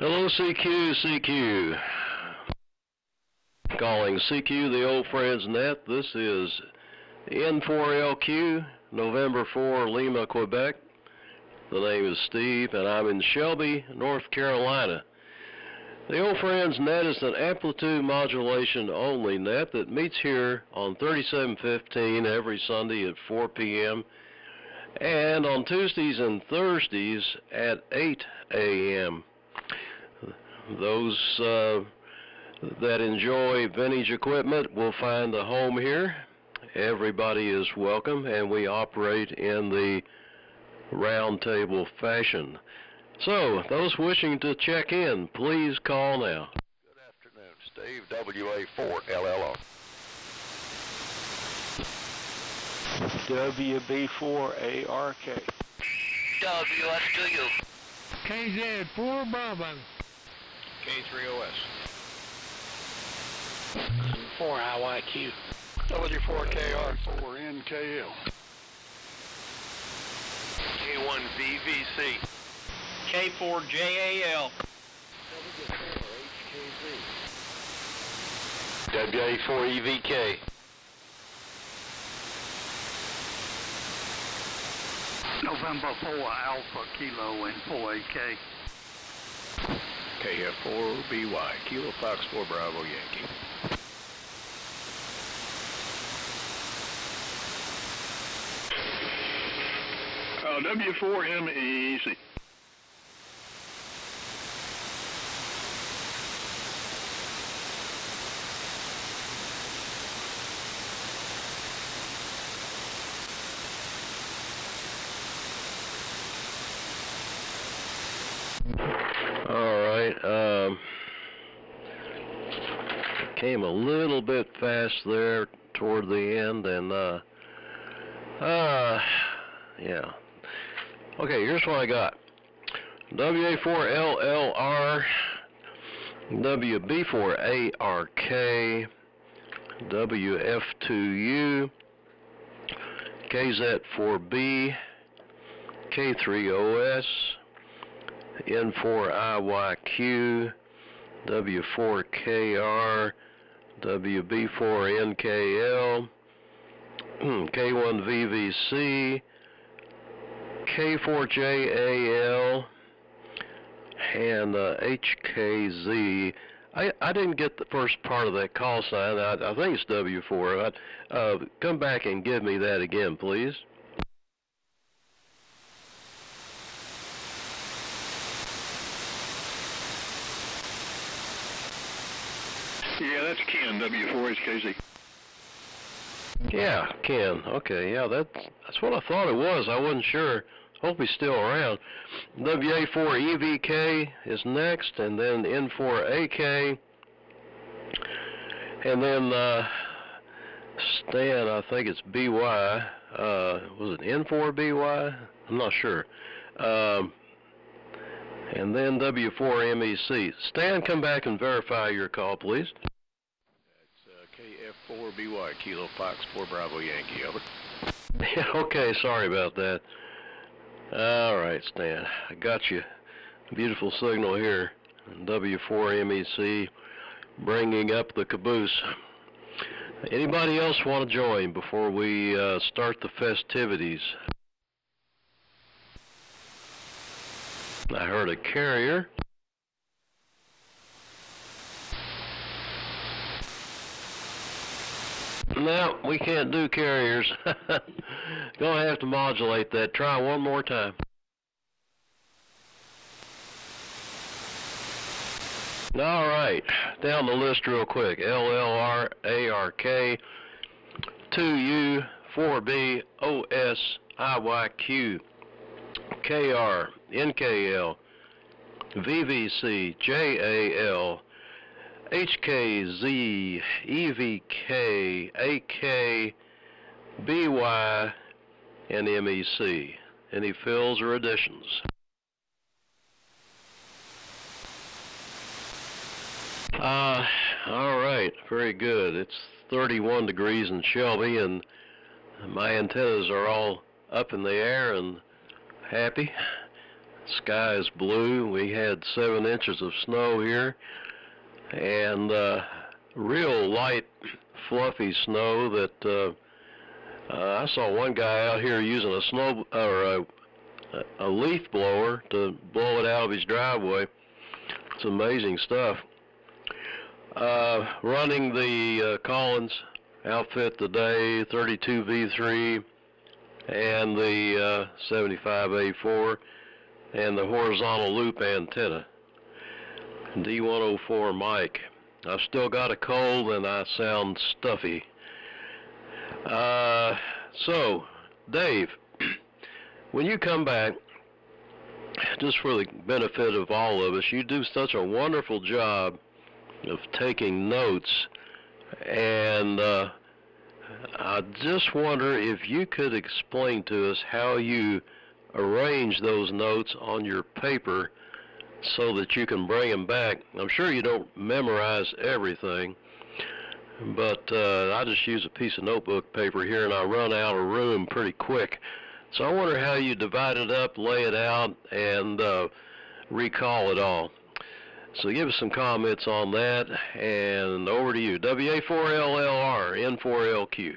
Hello, CQ. Calling CQ, the old friends net. This is N4LQ, November 4, Lima, Quebec. The name is Steve, and I'm in Shelby, North Carolina. The old friends net is an amplitude modulation only net that meets here on 3715 every Sunday at 4 p.m. and on Tuesdays and Thursdays at 8 a.m. Those that enjoy vintage equipment will find a home here. Everybody is welcome, and we operate in the round table fashion. So, those wishing to check in, please call now. Good afternoon, Steve, WA4LLR. WB4ARK. WS2U. KZ4 Bravo. K3OS. 4IYQ. W4KR. 4NKL. K1VVC. K4JAL. WA4EVK. November 4 Alpha Kilo and 4AK. KF4BY. Kilo Fox 4 Bravo Yankee. W4MEC. Came a little bit fast there toward the end, and yeah. Okay, here's what I got. WA4LLR, WB4ARK, WF2U, KZ4B, K3OS, N4IYQ, W4KR, WB4NKL, K1VVC, K4JAL, and HKZ. I didn't get the first part of that call sign. I think it's W4. Come back and give me that again, please. Yeah, that's Ken, W4HKZ. Yeah, Ken. Okay, yeah, that's what I thought it was. I wasn't sure. Hope he's still around. WA4EVK is next, and then N4AK, and then Stan, I think it's BY. Was it N4BY? I'm not sure. And then W4MEC. Stan, come back and verify your call, please. That's KF4BY, Kilo Fox 4 Bravo Yankee, over. Okay, sorry about that. All right, Stan, I got you. Beautiful signal here. W4MEC bringing up the caboose. Anybody else want to join before we start the festivities? I heard a carrier. No, we can't do carriers. Gonna have to modulate that. Try one more time. All right, down the list real quick. LLR, ARK, 2U, 4B, OS, IYQ, KR, NKL, VVC, JAL, HKZ, EVK, AK, BY, and MEC. Any fills or additions? All right, very good. It's 31 degrees in Shelby, and my antennas are all up in the air and happy. Sky is blue. We had 7 inches of snow here, and real light, fluffy snow that I saw one guy out here using a snow or a leaf blower to blow it out of his driveway. It's amazing stuff. Running the Collins outfit today, 32V3 and the 75A4 and the horizontal loop antenna. D104 mic. I've still got a cold and I sound stuffy. So, Dave, when you come back, just for the benefit of all of us, you do such a wonderful job of taking notes, and I just wonder if you could explain to us how you arrange those notes on your paper so that you can bring them back. I'm sure you don't memorize everything, but I just use a piece of notebook paper here and I run out of room pretty quick. So I wonder how you divide it up, lay it out, and recall it all. So give us some comments on that, and over to you. WA4LLR, N4LQ.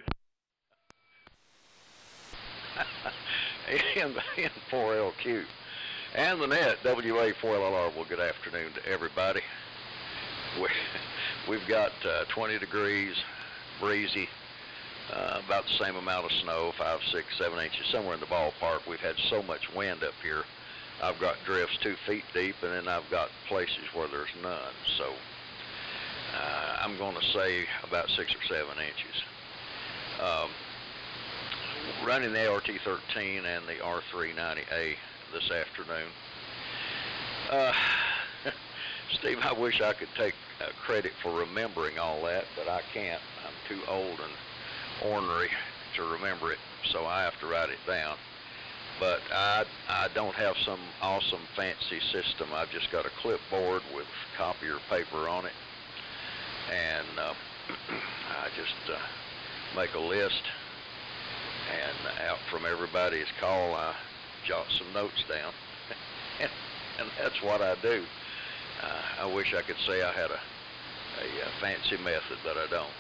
N4LQ. And the net, WA4LLR. Well, good afternoon to everybody. We've got 20 degrees, breezy, about the same amount of snow, 5, 6, 7 inches, somewhere in the ballpark. We've had so much wind up here. I've got drifts 2 feet deep, and then I've got places where there's none. So I'm going to say about 6 or 7 inches. Running the ART-13 and the R390A this afternoon. Steve, I wish I could take credit for remembering all that, but I can't. I'm too old and ornery to remember it, so I have to write it down. But I don't have some awesome fancy system. I've just got a clipboard with copier paper on it, and I just make a list, and out from everybody's call I jot some notes down, and that's what I do. I wish I could say I had a fancy method, but I don't.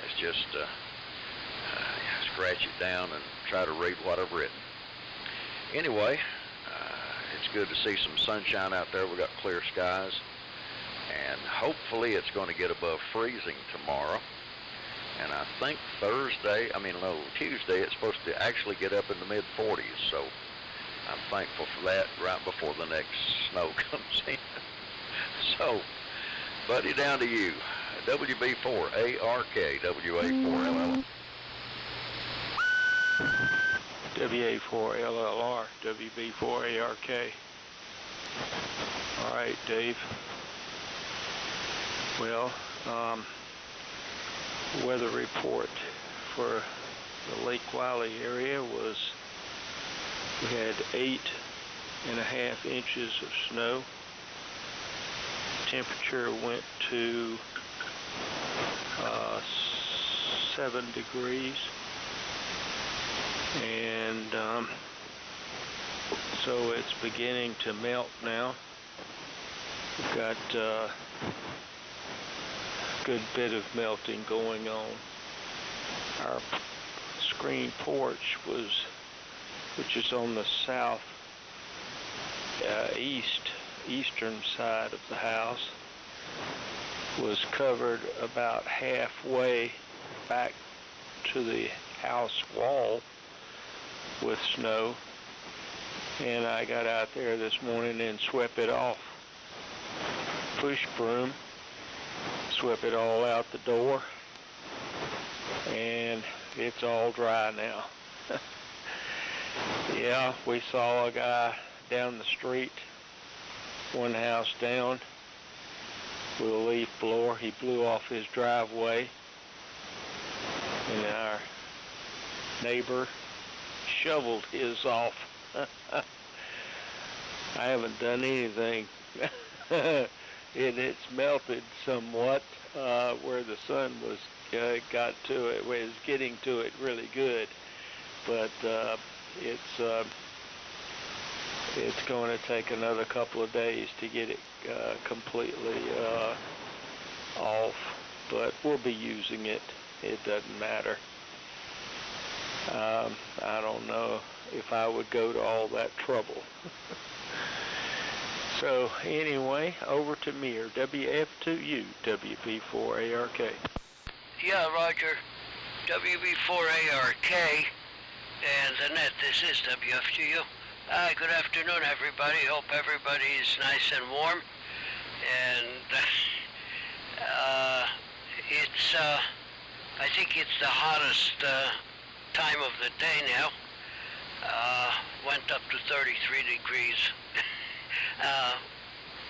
It's just scratch it down and try to read what I've written. Anyway, it's good to see some sunshine out there. We've got clear skies, and hopefully it's going to get above freezing tomorrow. And I think Tuesday it's supposed to actually get up in the mid-40s, so I'm thankful for that right before the next snow comes in. So, buddy, down to you. WB4ARK, WA4LL. WA4LLR, WB4ARK. All right, Dave. Well, weather report for the Lake Wylie area was we had 8.5 inches of snow. Temperature went to 7 degrees. And so it's beginning to melt now. We've got a good bit of melting going on. Our screen porch which is on the eastern side of the house, was covered about halfway back to the house wall with snow, and I got out there this morning and swept it off. Push broom, swept it all out the door, and it's all dry now. Yeah, we saw a guy down the street, one house down, with a leaf blower. He blew off his driveway, and our neighbor shoveled his off. I haven't done anything. It's melted somewhat where the sun was got to it, was getting to it really good, but it's going to take another couple of days to get it completely off, but we'll be using it. It doesn't matter. I don't know if I would go to all that trouble. So anyway, over to Mir, WF2U, WB4ARK. Yeah, Roger. WB4ARK and the net, this is WF2U. Good afternoon, everybody. Hope everybody is nice and warm. And I think it's the hottest time of the day now. Went up to 33 degrees.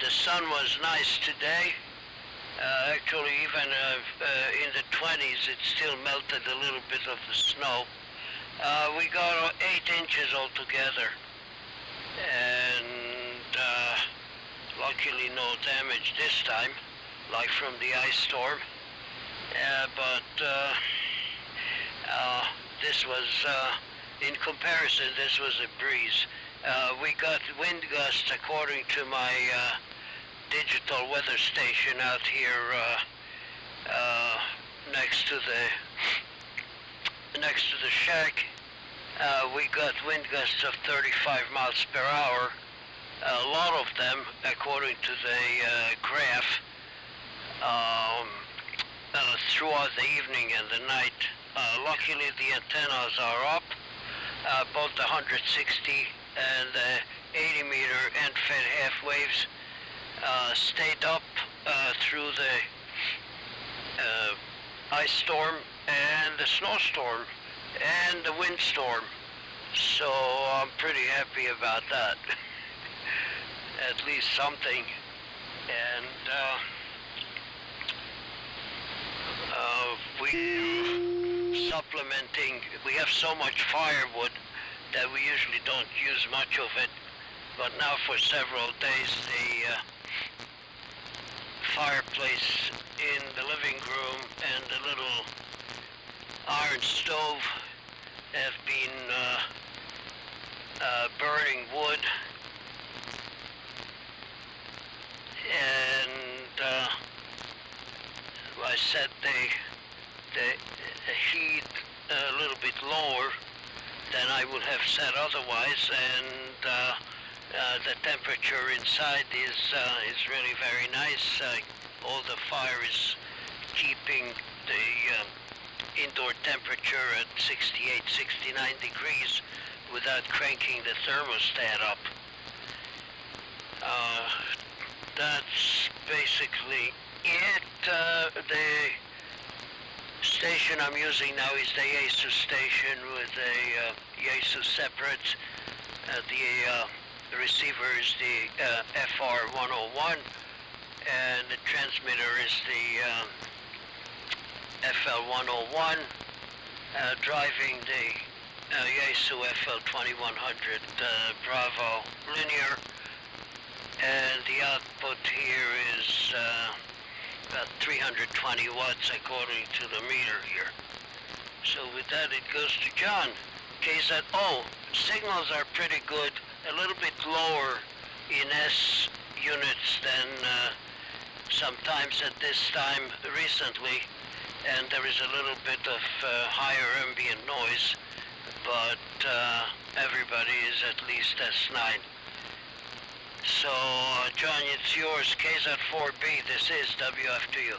The sun was nice today. Actually, even in the 20s, it still melted a little bit of the snow. We got 8 inches altogether, and luckily no damage this time, like from the ice storm. But this was, in comparison, this was a breeze. We got wind gusts, according to my digital weather station out here next to the shack. We got wind gusts of 35 miles per hour. A lot of them, according to the graph, throughout the evening and the night. Luckily, the antennas are up. Both the 160 and the 80 meter end-fed half waves stayed up through the ice storm and the snowstorm and the windstorm. So I'm pretty happy about that. At least something. And we supplementing. We have so much firewood that we usually don't use much of it. But now for several days, the fireplace in the living room and the little iron stove have been burning wood, and I set the heat a little bit lower than I would have set otherwise, and the temperature inside is really very nice. All the fire is keeping the indoor temperature at 68, 69 degrees without cranking the thermostat up. That's basically The station I'm using now is the Yaesu station with a Yaesu separate. The receiver is the FR101, and the transmitter is the FL101, driving the Yaesu FL2100 Bravo linear, and the output here is about 320 watts according to the meter here. So with that it goes to John. KZO, signals are pretty good, a little bit lower in S units than sometimes at this time recently, and there is a little bit of higher ambient noise, but everybody is at least S9. So, John, it's yours, KZ4B, this is WF2U.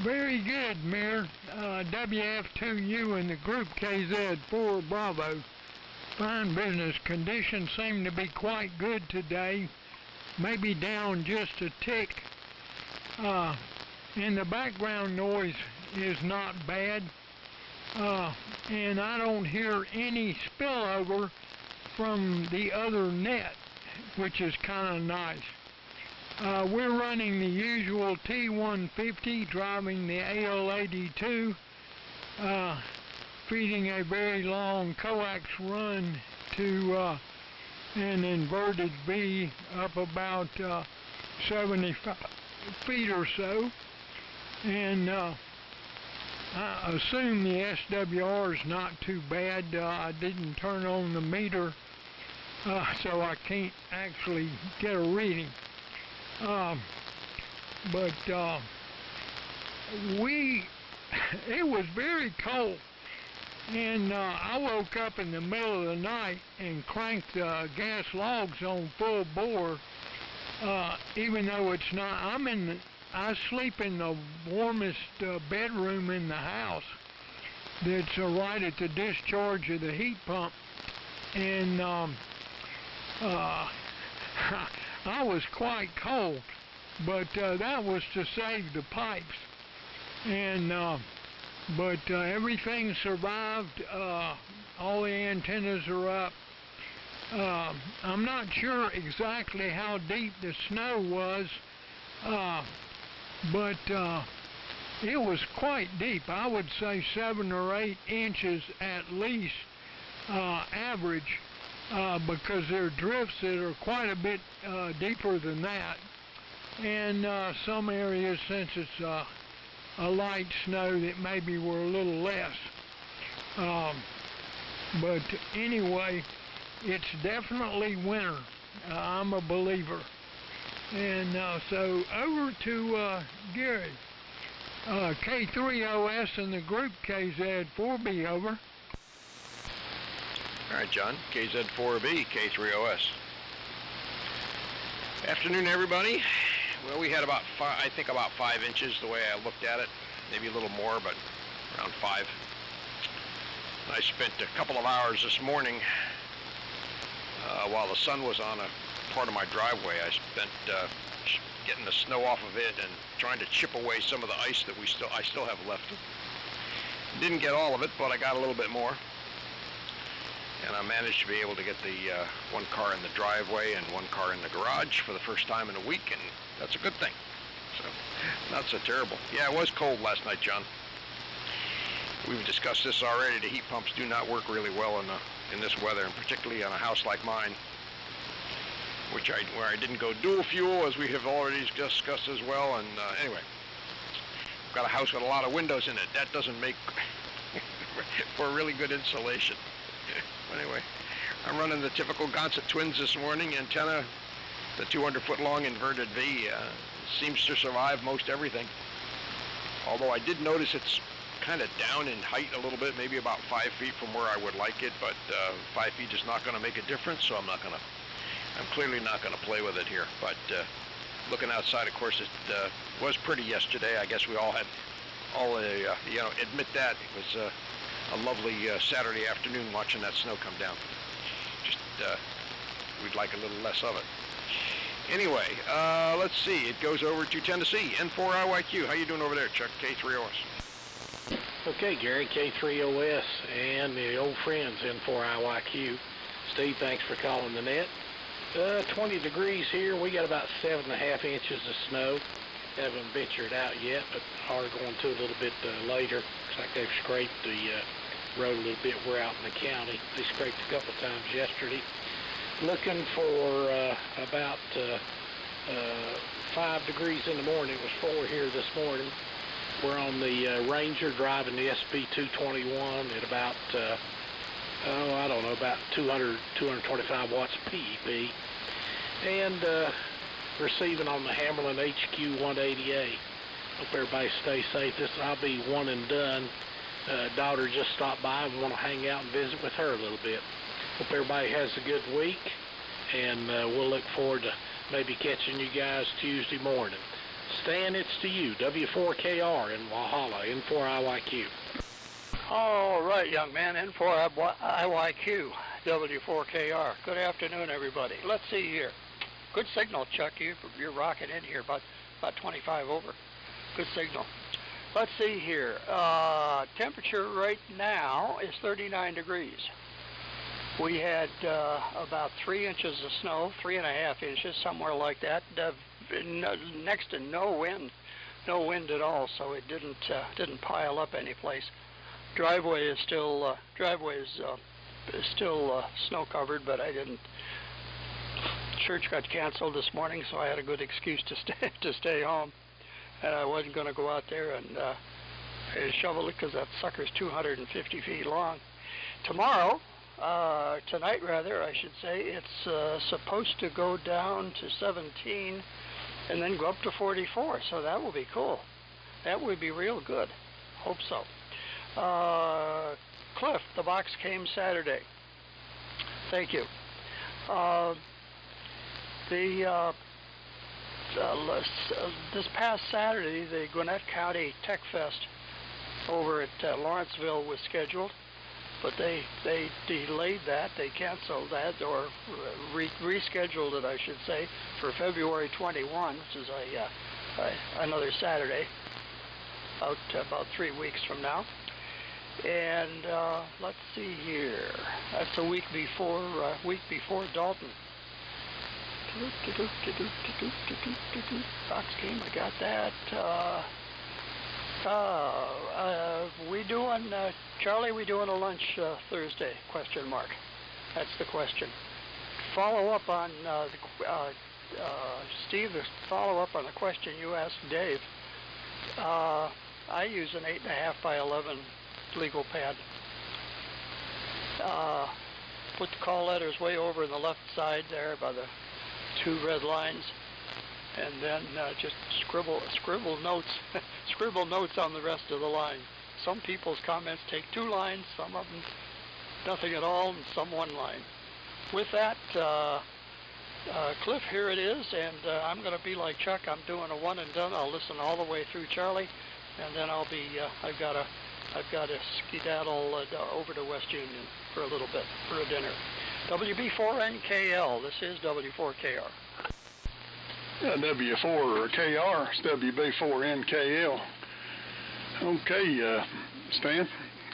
Very good, Mayor. WF2U and the group KZ4 Bravo. Fine business. Conditions seem to be quite good today. Maybe down just a tick. And the background noise is not bad. And I don't hear any spillover from the other net, which is kind of nice. We're running the usual T150, driving the AL82, feeding a very long coax run to an inverted V up about 75 feet or so. And I assume the SWR is not too bad. I didn't turn on the meter, so I can't actually get a reading. It was very cold, and I woke up in the middle of the night and cranked gas logs on full bore, even though it's not. I sleep in the warmest bedroom in the house that's right at the discharge of the heat pump, and I was quite cold, but that was to save the pipes, and but everything survived. All the antennas are up. I'm not sure exactly how deep the snow was, but it was quite deep. I would say 7 or 8 inches at least, average. Because there are drifts that are quite a bit deeper than that, and some areas, since it's a light snow, that maybe were a little less. But anyway, it's definitely winter. I'm a believer. And so over to Gary. K3OS and the group KZ4B, over. All right, John, KZ4B, K3OS. Afternoon, everybody. Well, we had about 5 inches the way I looked at it, maybe a little more, but around 5. I spent a couple of hours this morning while the sun was on a part of my driveway. I spent getting the snow off of it and trying to chip away some of the ice that I still have left. Didn't get all of it, but I got a little bit more. And I managed to be able to get the one car in the driveway and one car in the garage for the first time in a week, and that's a good thing. So, not so terrible. Yeah, it was cold last night, John. We've discussed this already. The heat pumps do not work really well in this weather, and particularly on a house like mine, where I didn't go dual fuel, as we have already discussed as well. And anyway, I've got a house with a lot of windows in it. That doesn't make for really good insulation. Anyway, I'm running the typical Gonset Twins this morning. Antenna, the 200-foot long inverted V, seems to survive most everything. Although I did notice it's kind of down in height a little bit, maybe about 5 feet from where I would like it, but 5 feet is not going to make a difference, so I'm clearly not going to play with it here. But looking outside, of course, it was pretty yesterday. I guess we all admit that. It was a lovely Saturday afternoon watching that snow come down. Just, we'd like a little less of it. Anyway, let's see. It goes over to Tennessee. N4IYQ. How you doing over there, Chuck? K3OS. Okay, Gary, K3OS and the old friends N4IYQ. Steve, thanks for calling the net. 20 degrees here. We got about 7.5 inches of snow. Haven't ventured out yet, but are going to a little bit later. Looks like they've scraped the road a little bit. We're out in the county. They scraped a couple times yesterday. Looking for about 5 degrees in the morning. It was 4 here this morning. We're on the Ranger driving the SP221 at about, I don't know, about 200, 225 watts PEP. And receiving on the Hammerlin HQ180A. Hope everybody stays safe. I'll be one and done. Daughter just stopped by and want to hang out and visit with her a little bit. Hope everybody has a good week, and we'll look forward to maybe catching you guys Tuesday morning. Stan, it's to you, W4KR in Walhalla, N4IYQ. All right, young man, N4IYQ, W4KR. Good afternoon, everybody. Let's see here. Good signal, Chuck. You're rocking in here, about 25 over. Good signal. Let's see here. Temperature right now is 39 degrees. We had about 3 inches of snow, 3.5 inches, somewhere like that. Next to no wind at all, so it didn't pile up any place. Driveway is still snow covered, but I didn't. Church got canceled this morning, so I had a good excuse to stay home, and I wasn't going to go out there and shovel it because that sucker's 250 feet long. Tomorrow. Tonight, rather, I should say, it's supposed to go down to 17 and then go up to 44, so that will be cool. That would be real good. Hope so. Cliff, the box came Saturday. Thank you. This past Saturday, the Gwinnett County Tech Fest over at Lawrenceville was scheduled. But they delayed that, they canceled that, or rescheduled it, I should say, for February 21, which is another Saturday, about 3 weeks from now. And let's see here, that's a week before Dalton. Fox game, I got that. Charlie, we doing a lunch Thursday? Question mark. That's the question. Follow up on Steve. Follow up on the question you asked Dave. I use an 8.5 by 11 legal pad. Put the call letters way over on the left side there by the 2 red lines. And then just scribble notes, scribble notes on the rest of the line. Some people's comments take 2 lines, some of them nothing at all, and some 1 line. With that, Cliff, here it is, and I'm going to be like Chuck. I'm doing a one and done. I'll listen all the way through Charlie, and then I'll be. I've got to skedaddle over to West Union for a little bit for a dinner. WB4NKL. This is W4KR. W4KR, it's WB4NKL. Okay, Stan,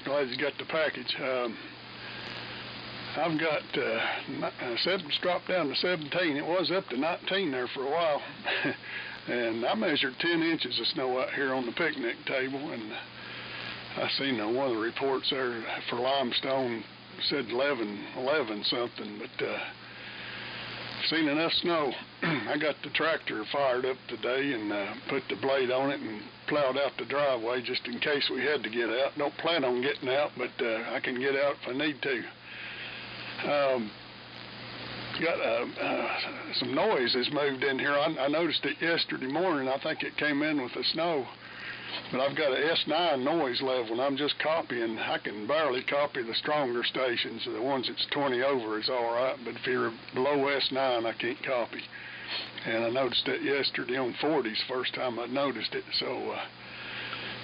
glad you got the package. I've got, it's dropped down to 17. It was up to 19 there for a while. And I measured 10 inches of snow out here on the picnic table, and I seen one of the reports there for limestone said 11 something, but seen enough snow. I got the tractor fired up today and put the blade on it and plowed out the driveway just in case we had to get out. Don't plan on getting out, but I can get out if I need to. Got some noise has moved in here. I noticed it yesterday morning. I think it came in with the snow. But I've got a S9 noise level, and I'm just copying. I can barely copy the stronger stations. The ones that's 20 over is all right, but if you're below S9, I can't copy. And I noticed that yesterday on 40s, first time I noticed it. So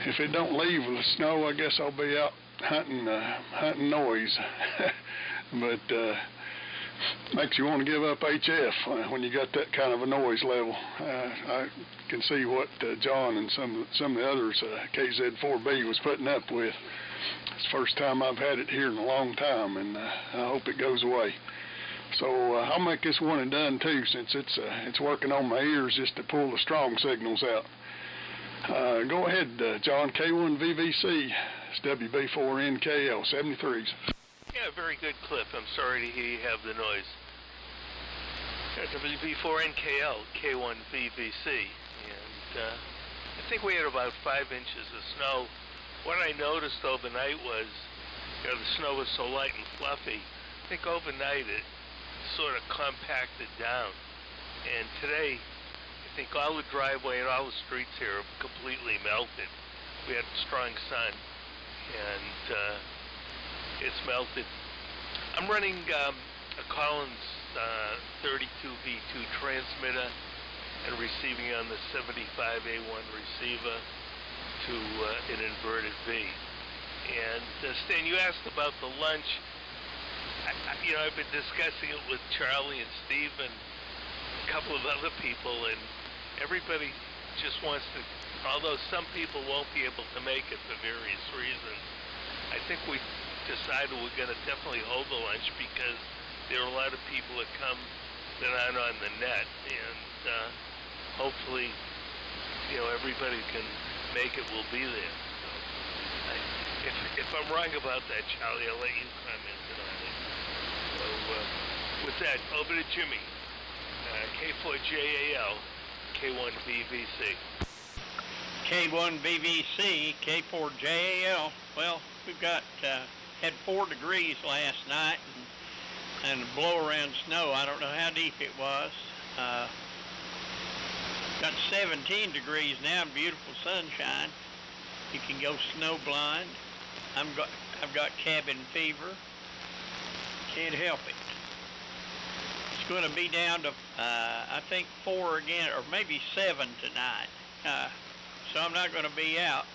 if it don't leave with the snow, I guess I'll be out hunting noise. But makes you want to give up HF when you got that kind of a noise level. I can see what John and some of the others KZ4B was putting up with. It's the first time I've had it here in a long time, and I hope it goes away. So I'll make this one and done too, since it's working on my ears just to pull the strong signals out. Go ahead, John. K1VVC. It's WB4NKL 73s. Yeah, very good clip. I'm sorry to hear you have the noise. WB4NKL, K1VVC, and I think we had about 5 inches of snow. What I noticed overnight was, the snow was so light and fluffy. I think overnight it sort of compacted down, and today I think all the driveway and all the streets here are completely melted. We had strong sun, and it's melted. I'm running a Collins 32V2 transmitter and receiving on the 75A1 receiver to an inverted V. And Stan, you asked about the lunch. I've been discussing it with Charlie and Steve and a couple of other people, and everybody just wants to, although some people won't be able to make it for various reasons, I think we decided we're going to definitely hold the lunch because there are a lot of people that come that aren't on the net, and hopefully, everybody can make it, will be there. So if I'm wrong about that, Charlie, I'll let you comment on it. So with that, over to Jimmy. K4JAL, K1VVC. K1VVC, K4JAL. Well, we've got had 4 degrees last night and a blow around snow. I don't know how deep it was. Got 17 degrees now, beautiful sunshine. You can go snow blind. I've got cabin fever. Can't help it. It's going to be down to I think 4 again, or maybe 7 tonight. So I'm not going to be out.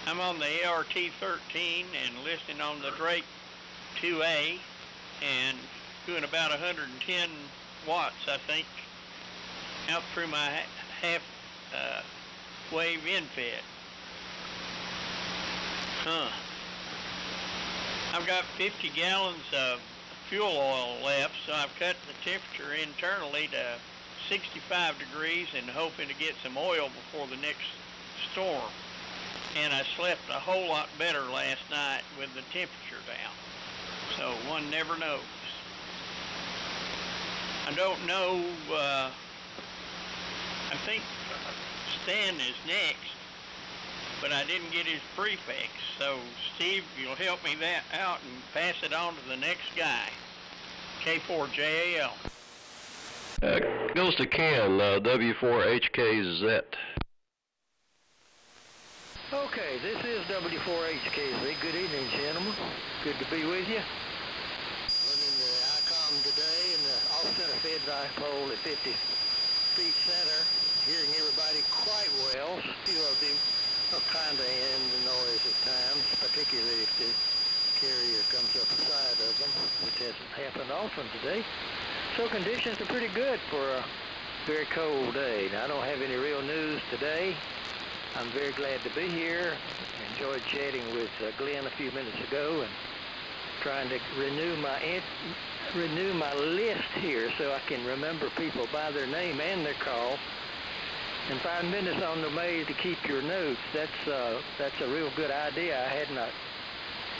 I'm on the ART-13 and listening on the Drake 2A and doing about 110 watts, I think, out through my half wave infed. I've got 50 gallons of fuel oil left, so I've cut the temperature internally to 65 degrees and hoping to get some oil before the next storm. And I slept a whole lot better last night with the temperature down. So one never knows. I don't know, I think Stan is next, but I didn't get his prefix. So Steve, you'll help me that out and pass it on to the next guy. K4JAL. Goes to Ken, W4HKZ. Okay, this is W4HKZ. Good evening, gentlemen. Good to be with you. Running the ICOM today in the off-center fed dipole at 50 feet center. Hearing everybody quite well. Still kind of in the noise at times, particularly if the carrier comes up the side of them, which hasn't happened often today. So conditions are pretty good for a very cold day. Now, I don't have any real news today. I'm very glad to be here. Enjoyed chatting with Glenn a few minutes ago and trying to renew my list here so I can remember people by their name and their call. And 5 minutes on the maze to keep your notes. That's a real good idea. I had not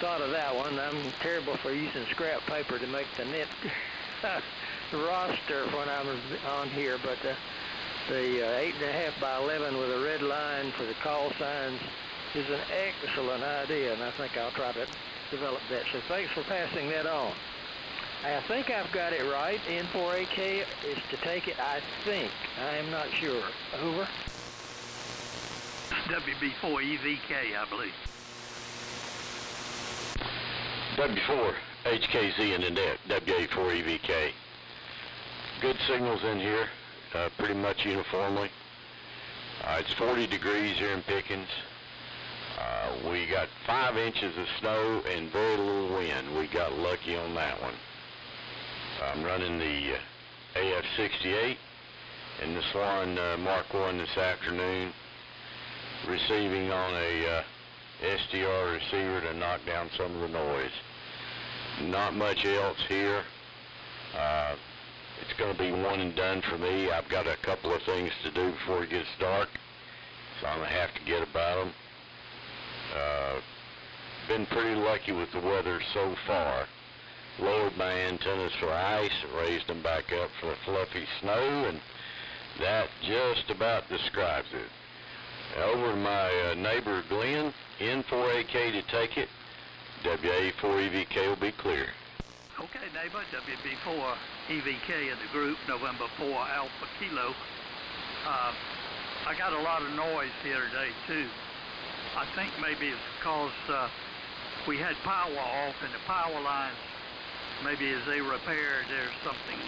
thought of that one. I'm terrible for using scrap paper to make the net roster when I'm on here, but the 8.5 by 11 with a red line for the call signs is an excellent idea, and I think I'll try to develop that. So thanks for passing that on. I think I've got it right. N4AK is to take it, I think. I am not sure. Over. WB4EVK, I believe. W4HKZ in the net, W84EVK. Good signals in here, pretty much uniformly. It's 40 degrees here in Pickens. We got 5 inches of snow and very little wind. We got lucky on that one. I'm running the AF-68 in the Swan Mark 1 this afternoon, receiving on a SDR receiver to knock down some of the noise. Not much else here. It's going to be one and done for me. I've got a couple of things to do before it gets dark, so I'm going to have to get about them. Been pretty lucky with the weather so far. Lowered my antennas for ice, raised them back up for fluffy snow, and that just about describes it. Over to my neighbor Glenn, N4AK to take it. WA4EVK will be clear. Okay, neighbor, WB4 EVK in the group, November 4 Alpha Kilo. I got a lot of noise here today too. I think maybe it's because we had power off and the power lines, maybe as they repaired, there's something,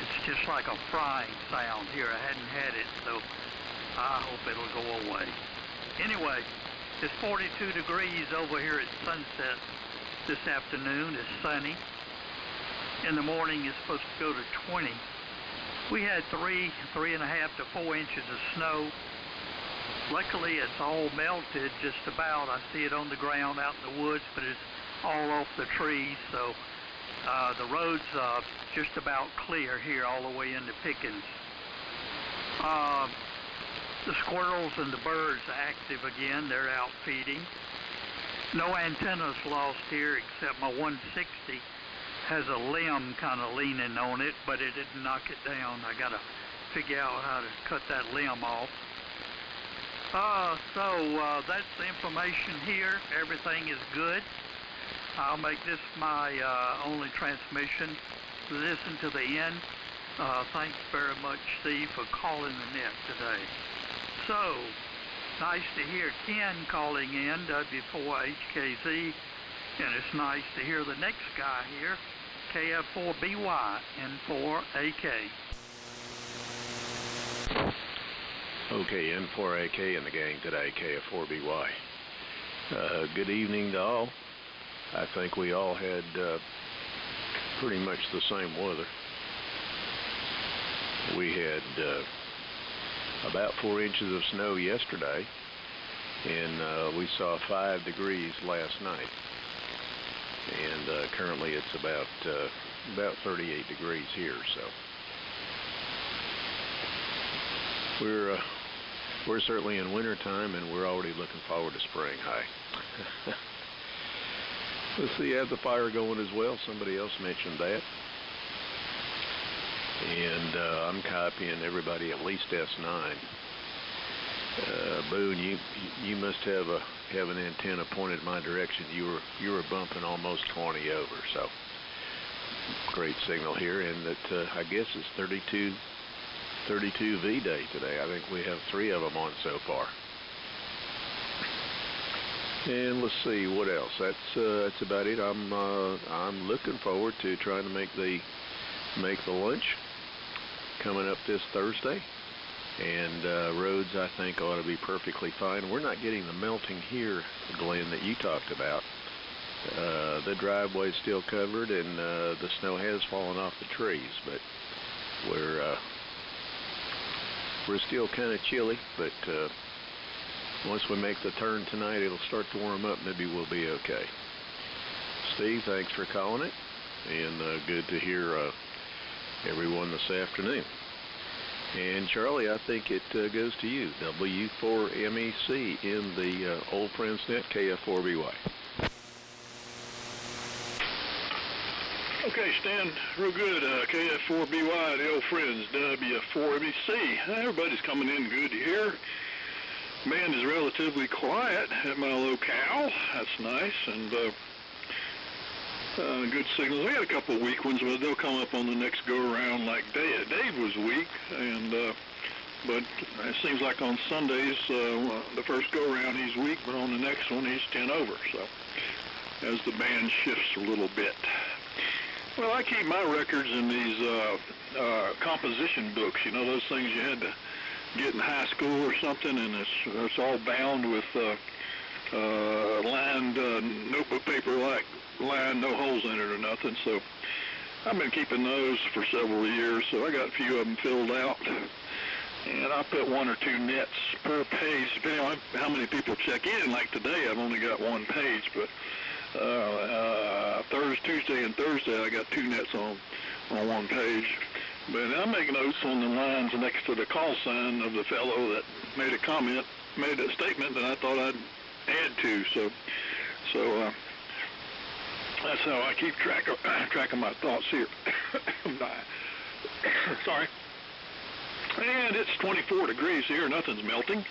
it's just like a frying sound here. I hadn't had it, so I hope it'll go away. Anyway, it's 42 degrees over here at sunset this afternoon. It's sunny. In the morning it's supposed to go to 20. We had 3.5 to 4 inches of snow. Luckily it's all melted just about. I see it on the ground out in the woods, but it's all off the trees, so the road's just about clear here all the way into Pickens. The squirrels and the birds are active again. They're out feeding. No antennas lost here except my 160 has a limb kind of leaning on it, but it didn't knock it down. I got to figure out how to cut that limb off. So that's the information here. Everything is good. I'll make this my only transmission. Listen to the end. Thanks very much, Steve, for calling the net today. So, nice to hear Ken calling in, W4HKZ, and it's nice to hear the next guy here, KF4BY N4AK. Okay, N4AK and the gang today, KF4BY. Good evening to all. I think we all had pretty much the same weather. We had about 4 inches of snow yesterday, and we saw 5 degrees last night. And currently it's about 38 degrees here, so we're certainly in winter time, and we're already looking forward to spring. Hi. Let's see, have the fire going as well. Somebody else mentioned that. And I'm copying everybody at least S9. Boone, you must have an antenna pointed my direction. You were bumping almost 20 over, so great signal here. And that I guess it's 32 V day today. I think we have 3 of them on so far. And let's see what else. That's about it. I'm looking forward to trying to make the lunch coming up this Thursday. And roads, I think, ought to be perfectly fine. We're not getting the melting here, Glenn, that you talked about. The driveway's still covered, and the snow has fallen off the trees, but we're still kind of chilly. But once we make the turn tonight, it'll start to warm up. Maybe we'll be okay. Steve, thanks for calling it, and good to hear everyone this afternoon. And Charlie, I think it goes to you, W4MEC in the Old Friends Net, KF4BY. Okay, Stan, real good. KF4BY, the Old Friends, W4MEC. Everybody's coming in good here. Band is relatively quiet at my locale. That's nice, and good signals. We had a couple of weak ones, but they'll come up on the next go-around. Like Dave was weak, and but it seems like on Sundays, the first go-around he's weak, but on the next one he's 10 over. So as the band shifts a little bit. Well, I keep my records in these composition books. You know, those things you had to get in high school or something, and it's all bound with lined notebook paper, like lined, no holes in it or nothing. So I've been keeping those for several years, so I got a few of them filled out. And I put 1 or 2 nets per page, depending on how many people check in. Like today, I've only got 1 page, but Tuesday and Thursday, I got 2 nets on 1 page. But I make notes on the lines next to the call sign of the fellow that made a comment, made a statement that I thought I'd add to. So that's how I keep track of my thoughts here. Sorry. And it's 24 degrees here. Nothing's melting.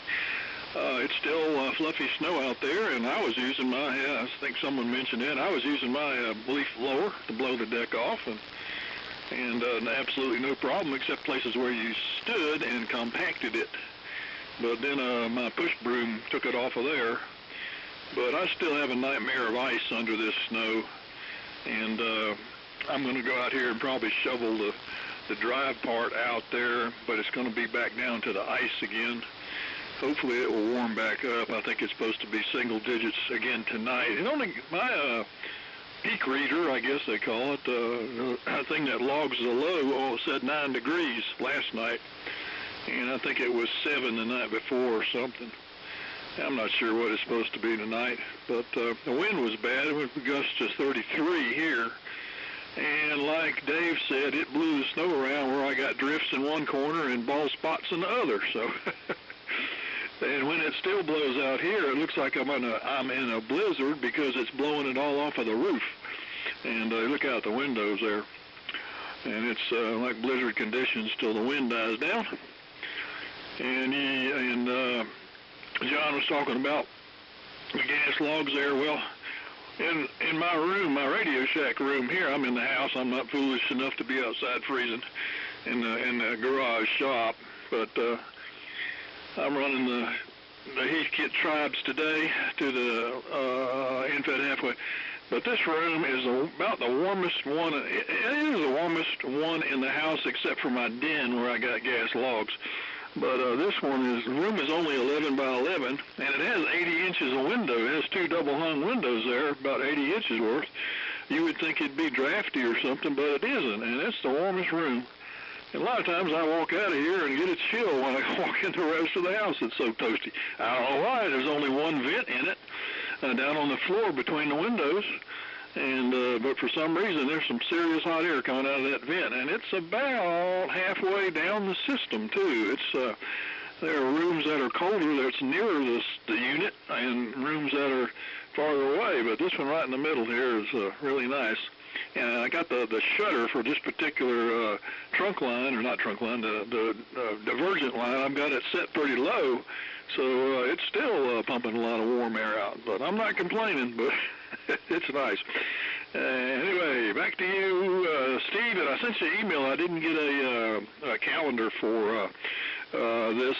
It's still fluffy snow out there, and I was using my, I think someone mentioned it, I was using my leaf blower to blow the deck off, and absolutely no problem except places where you stood and compacted it. But then my push broom took it off of there. But I still have a nightmare of ice under this snow, and I'm going to go out here and probably shovel the drive part out there, but it's going to be back down to the ice again. Hopefully it will warm back up. I think it's supposed to be single digits again tonight. And only my peak reader, I guess they call it, the thing that logs the low, said 9 degrees last night, and I think it was 7 the night before or something. I'm not sure what it's supposed to be tonight, but the wind was bad. It went gusts to 33 here. And like Dave said, it blew the snow around where I got drifts in one corner and bald spots in the other. So, and when it still blows out here, it looks like I'm in a blizzard because it's blowing it all off of the roof. And look out the windows there. And it's like blizzard conditions till the wind dies down. And John was talking about the gas logs there. Well, in my room, my Radio Shack room here, I'm in the house. I'm not foolish enough to be outside freezing in the garage shop, but I'm running the Heathkit tribes today to the infed halfway. But this room is about the warmest one. It is the warmest one in the house except for my den where I got gas logs. But this room is only 11 by 11, and it has 80 inches of window. It has 2 double-hung windows there, about 80 inches worth. You would think it'd be drafty or something, but it isn't, and it's the warmest room. And a lot of times I walk out of here and get a chill when I walk in the rest of the house. It's so toasty. I don't know why. There's only 1 vent in it, down on the floor between the windows. And but for some reason there's some serious hot air coming out of that vent, and it's about halfway down the system too. It's there are rooms that are colder that's nearer the unit, and rooms that are farther away. But this one right in the middle here is really nice. And I got the shutter for this particular trunk line, or not trunk line, the divergent line. I've got it set pretty low, so it's still pumping a lot of warm air out. But I'm not complaining, but it's nice. Anyway, back to you, Steve. And I sent you an email. I didn't get a calendar for this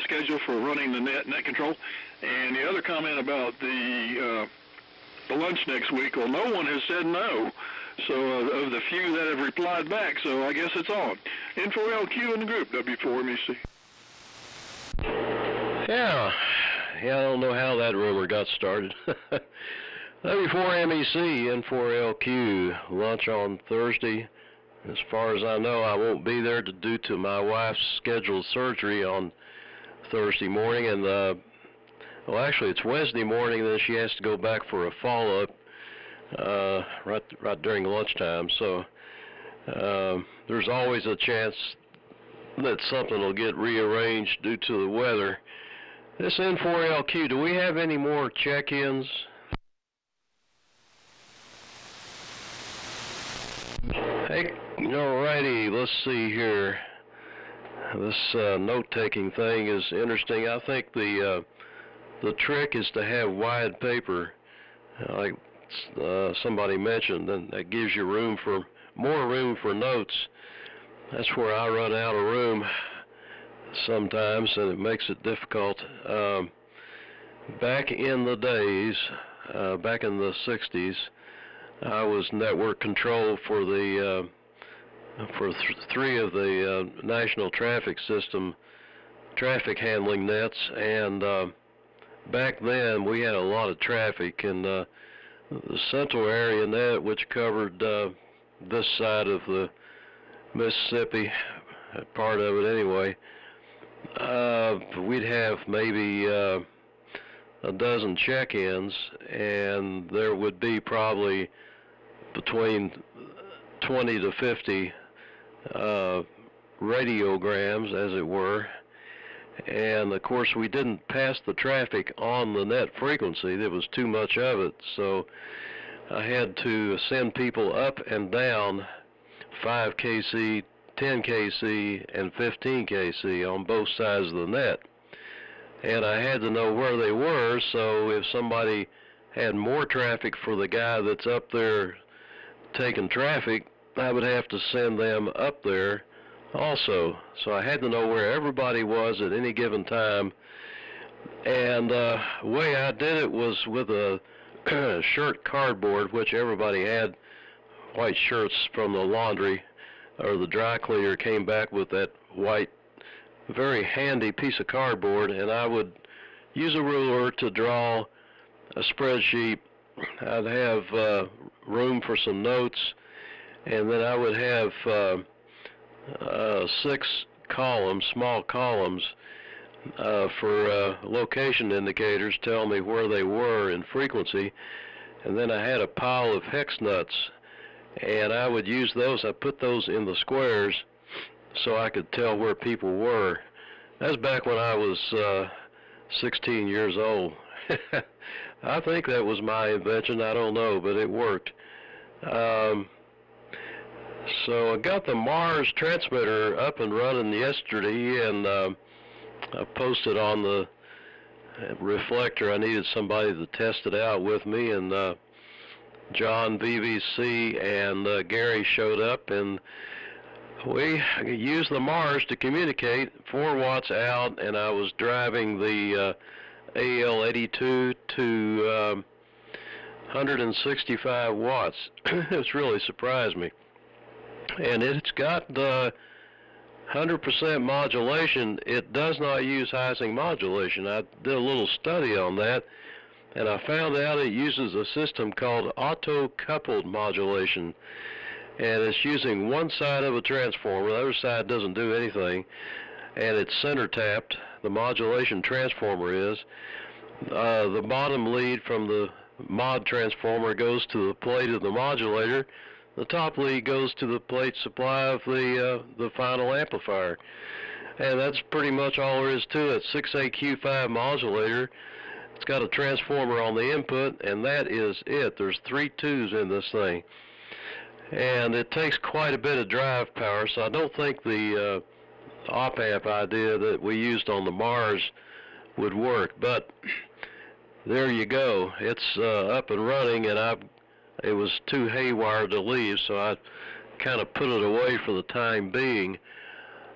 schedule for running the net control. And the other comment about the lunch next week, well, no one has said no. So of the few that have replied back, so I guess it's on. N4LQ in the group, W4MEC. Yeah, I don't know how that rumor got started. W4MEC, N4LQ, lunch on Thursday. As far as I know, I won't be there due to my wife's scheduled surgery on Thursday morning, and well, actually, it's Wednesday morning, then she has to go back for a follow-up right during lunchtime. So there's always a chance that something will get rearranged due to the weather. This N4LQ, do we have any more check-ins? Hey, alrighty, let's see here. This note-taking thing is interesting. I think the trick is to have wide paper, like somebody mentioned, and that gives you more room for notes. That's where I run out of room sometimes, and it makes it difficult. Back in the days, back in the 60s, I was network control for the three of the National Traffic System traffic handling nets, and back then we had a lot of traffic, and the central area net, which covered this side of the Mississippi, part of it anyway, we'd have maybe a dozen check-ins, and there would be probably between 20 to 50 radiograms, as it were. And of course we didn't pass the traffic on the net frequency. There was too much of it, so I had to send people up and down 5 kc, 10 kc, and 15 kc on both sides of the net. And I had to know where they were, so if somebody had more traffic for the guy that's up there taking traffic, I would have to send them up there also. So I had to know where everybody was at any given time. And the way I did it was with a shirt cardboard, which everybody had white shirts from the laundry, or the dry cleaner came back with that white, very handy piece of cardboard, and I would use a ruler to draw a spreadsheet. I'd have room for some notes, and then I would have 6 columns, small columns, for location indicators, tell me where they were in frequency. And then I had a pile of hex nuts, and I would use those. I put those in the squares so I could tell where people were. That was back when I was 16 years old. I think that was my invention. I don't know, but it worked. So I got the Mars transmitter up and running yesterday, and I posted on the reflector. I needed somebody to test it out with me, and John, VVC, and Gary showed up, and we used the Mars to communicate 4 watts out, and I was driving the AL82 to 165 watts. It's really surprised me. And it's got 100% modulation. It does not use Heising modulation. I did a little study on that, and I found out it uses a system called auto-coupled modulation. And it's using one side of a transformer. The other side doesn't do anything, and it's center tapped. The modulation transformer is. The bottom lead from the mod transformer goes to the plate of the modulator. The top lead goes to the plate supply of the final amplifier. And that's pretty much all there is to it. 6AQ5 modulator. It's got a transformer on the input, and that is it. There's 3 2s in this thing. And it takes quite a bit of drive power, so I don't think the op-amp idea that we used on the Mars would work. But there you go. It's up and running, and it was too haywire to leave, so I kind of put it away for the time being.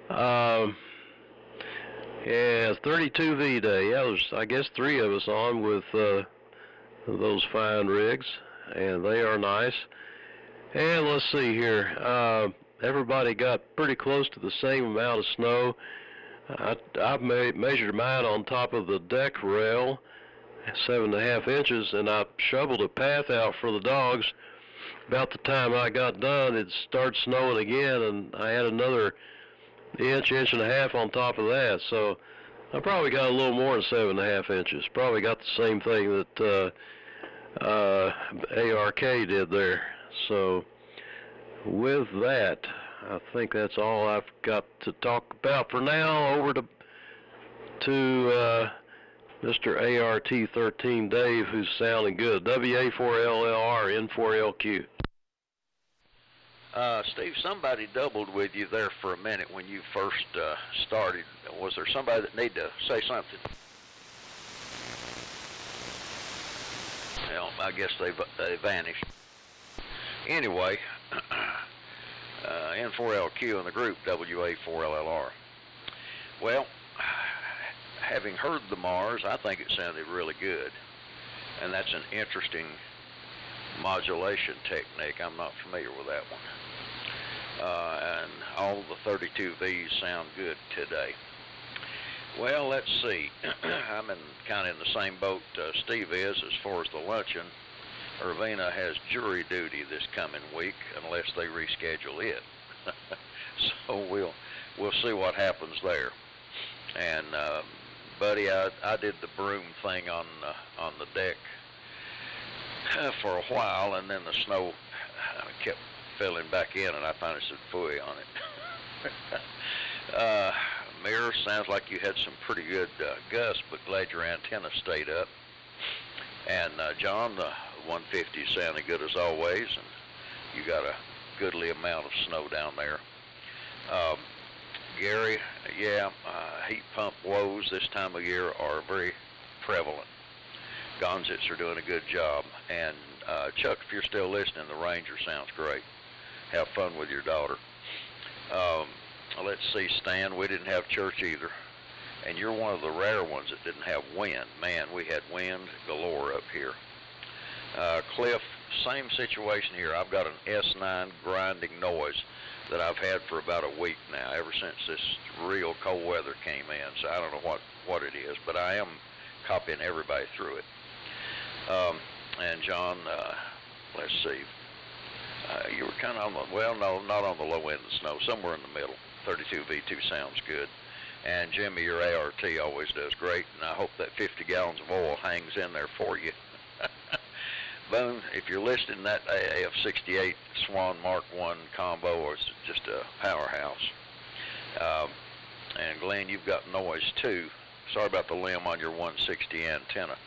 Yeah, 32V day. Yeah, there's, I guess, 3 of us on with those fine rigs, and they are nice. And let's see here. Everybody got pretty close to the same amount of snow. I've measured mine on top of the deck rail, 7.5 inches, and I shoveled a path out for the dogs. About the time I got done, it started snowing again, and I had another inch and a half on top of that. So I probably got a little more than 7.5 inches. Probably got the same thing that ARK did there. So with that, I think that's all I've got to talk about for now. Over to Mr. ART13 Dave, who's sounding good. WA4LLR, N4LQ. Steve, somebody doubled with you there for a minute when you first started. Was there somebody that needed to say something? Well, I guess they vanished. Anyway, N4LQ in the group, WA4LLR. Well, having heard the Mars, I think it sounded really good. And that's an interesting modulation technique. I'm not familiar with that one. And all the 32Vs sound good today. Well, let's see. I'm kind of in the same boat Steve is as far as the luncheon, Irvina has jury duty this coming week unless they reschedule it. So we'll see what happens there. And buddy, I did the broom thing on the deck for a while, and then the snow kept filling back in, and I finally said phooey on it. Mirror, sounds like you had some pretty good gusts, but glad your antenna stayed up. And John, the 150 sounded good as always, and you got a goodly amount of snow down there. Gary, yeah, heat pump woes this time of year are very prevalent. Gonzits are doing a good job. And Chuck, if you're still listening, the Ranger sounds great. Have fun with your daughter. Let's see, Stan, we didn't have church either. And you're one of the rare ones that didn't have wind. Man, we had wind galore up here. Cliff, same situation here. I've got an S9 grinding noise that I've had for about a week now, ever since this real cold weather came in. So I don't know what it is, but I am copying everybody through it. And John, let's see. You were kind of on the, well, no, not on the low end of the snow, somewhere in the middle. 32 V2 sounds good. And Jimmy, your ART always does great, and I hope that 50 gallons of oil hangs in there for you. Boone, if you're listening, that AF68 Swan Mark I combo is just a powerhouse. And Glenn, you've got noise too. Sorry about the limb on your 160 antenna.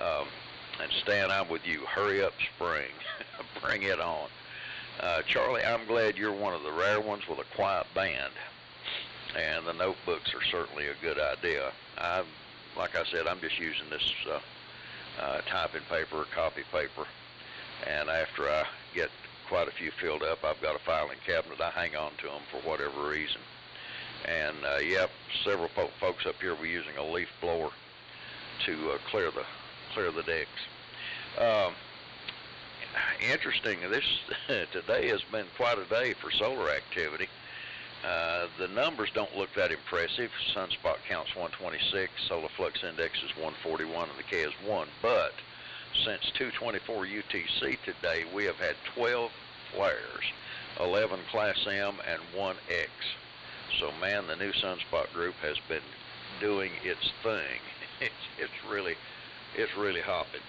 And Stan, I'm with you. Hurry up, spring. Bring it on. Charlie, I'm glad you're one of the rare ones with a quiet band. And the notebooks are certainly a good idea. Like I said, I'm just using this typing paper or copy paper. And after I get quite a few filled up, I've got a filing cabinet. I hang on to them for whatever reason. And yep, several folks up here were using a leaf blower to clear the decks. Interesting. Today has been quite a day for solar activity. The numbers don't look that impressive. Sunspot count's 126, solar flux index is 141, and the K is 1. But since 2:24 UTC today, we have had 12 flares, 11 Class M, and 1 X. So man, the new Sunspot group has been doing its thing. It's really hopping.